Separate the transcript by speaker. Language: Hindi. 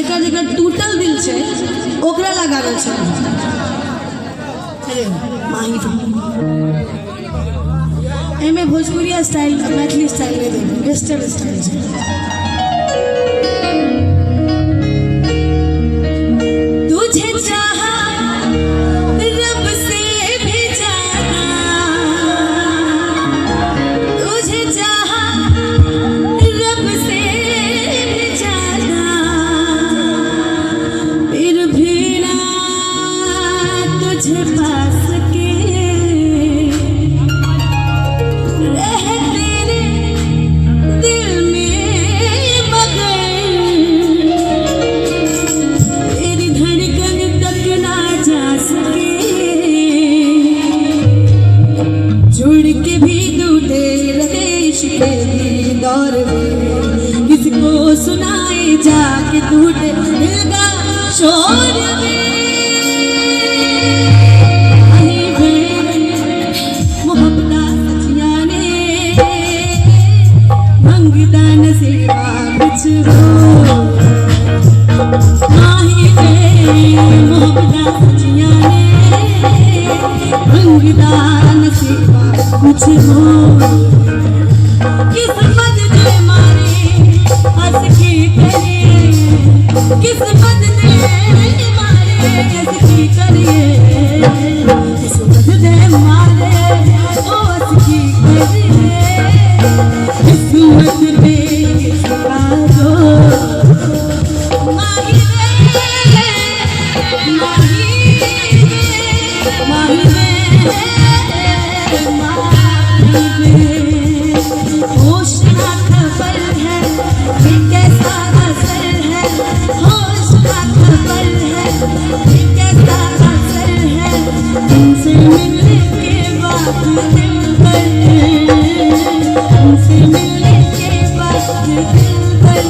Speaker 1: जेकर जेकर टूटल दिल छे ओकरा लगावे छे। अरे माही एमे भोजपुरी स्टाइल मैथिली स्टाइल ले दे वेस्टर्न स्टाइल छे। किसको सुनाए जाके टूटे दिल का शोर मोहब्बत सचिया ने मंगता नसीबा कुछ हो माही में मोहब्बत सचिया ने मंगता नसीबा कुछ हो। किस्मत ने मारे हंस की करिए किस्मत ने मारे हंस की करिए किस्मत ने मारे ओ हंस की करिए किस्मत ने किसका दो माही होश ना खबर है ये कैसा असर है होश ना खबर है ये कैसा असर है तुमसे मिलने के बाद दिल पर तुमसे मिलने के बाद दिल पर